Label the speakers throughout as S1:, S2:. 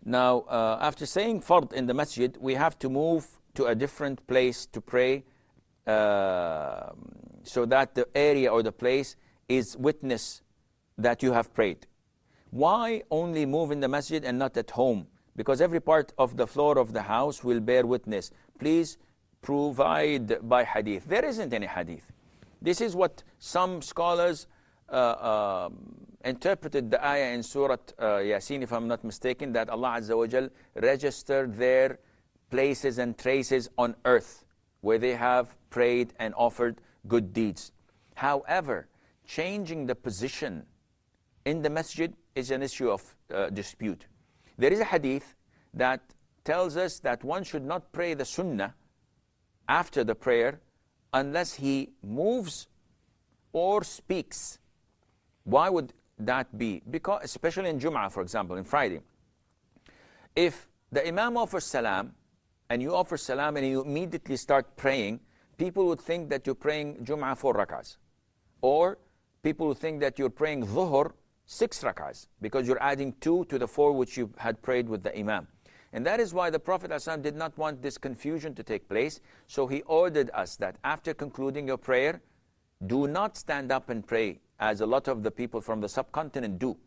S1: Now, after saying fard in the masjid, we have to move to a different place to pray so that the area or the place is witness that you have prayed. Why only move in the masjid and not at home? Because every part of the floor of the house will bear witness. Please provide by hadith. There isn't any hadith. This is what some scholars interpreted the ayah in Surah Yasin, if I'm not mistaken, that Allah Azza wa Jal registered their places and traces on earth where they have prayed and offered good deeds. However, changing the position in the masjid is an issue of dispute. There is a hadith that tells us that one should not pray the sunnah after the prayer unless he moves or speaks. Why would that be? Because, especially in Jum'ah, for example, in Friday, if the Imam offers salam and you offer salam and you immediately start praying, people would think that you're praying Jum'ah 4 rak'ahs. Or people would think that you're praying Dhuhr 6 rak'ahs because you're adding 2 to the 4 which you had prayed with the Imam. And that is why the Prophet ﷺ did not want this confusion to take place. So he ordered us that after concluding your prayer, do not stand up and pray, as a lot of the people from the subcontinent do,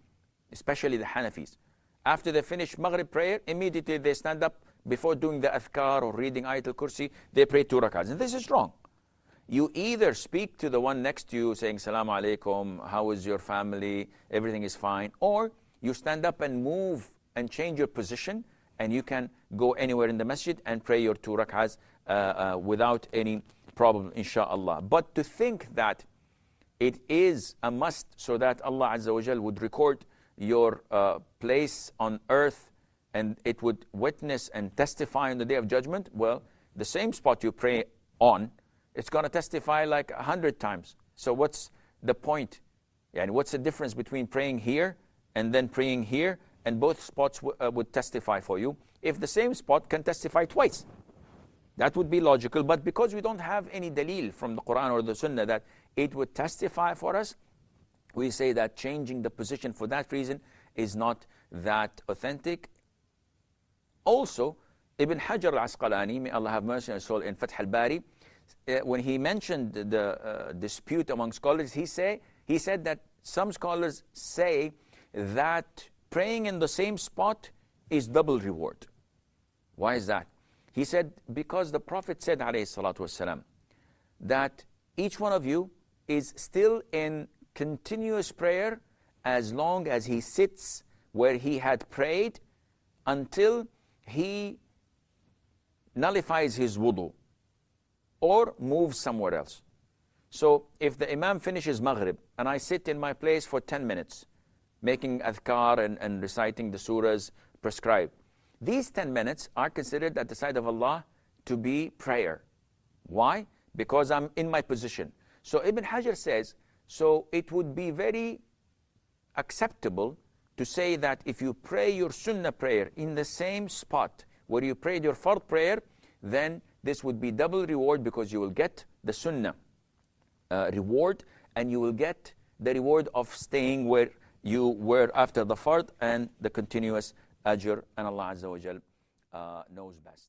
S1: especially the Hanafis. After they finish Maghrib prayer, immediately they stand up before doing the adhkar or reading Ayatul Kursi, they pray 2 rak'ahs. And this is wrong. You either speak to the one next to you saying, Salaam alaikum, how is your family, everything is fine, or you stand up and move and change your position, and you can go anywhere in the masjid and pray your 2 rak'ahs without any problem, insha'Allah. But to think that it is a must so that Allah Azza wa Jal would record your place on earth and it would witness and testify on the Day of Judgment, well, the same spot you pray on, it's going to testify like 100 times. So what's the point? And what's the difference between praying here and then praying here, and both spots would testify for you, if the same spot can testify twice? That would be logical, but because we don't have any dalil from the Quran or the Sunnah that it would testify for us, we say that changing the position for that reason is not that authentic. Also, Ibn Hajar al-Asqalani, may Allah have mercy on his soul, in Fath al-Bari, when he mentioned the dispute among scholars, he said that some scholars say that praying in the same spot is double reward. Why is that? He said, because the Prophet said, alayhi salatu wasalam, that each one of you is still in continuous prayer as long as he sits where he had prayed until he nullifies his wudu or moves somewhere else. So if the Imam finishes Maghrib and I sit in my place for 10 minutes, making adhkar and reciting the surahs prescribed, these 10 minutes are considered at the side of Allah to be prayer. Why? Because I'm in my position. So Ibn Hajar says, so it would be very acceptable to say that if you pray your sunnah prayer in the same spot where you prayed your fard prayer, then this would be double reward, because you will get the sunnah reward, and you will get the reward of staying where you were after the fard and the continuous ajr, and Allah Azza wa Jal knows best.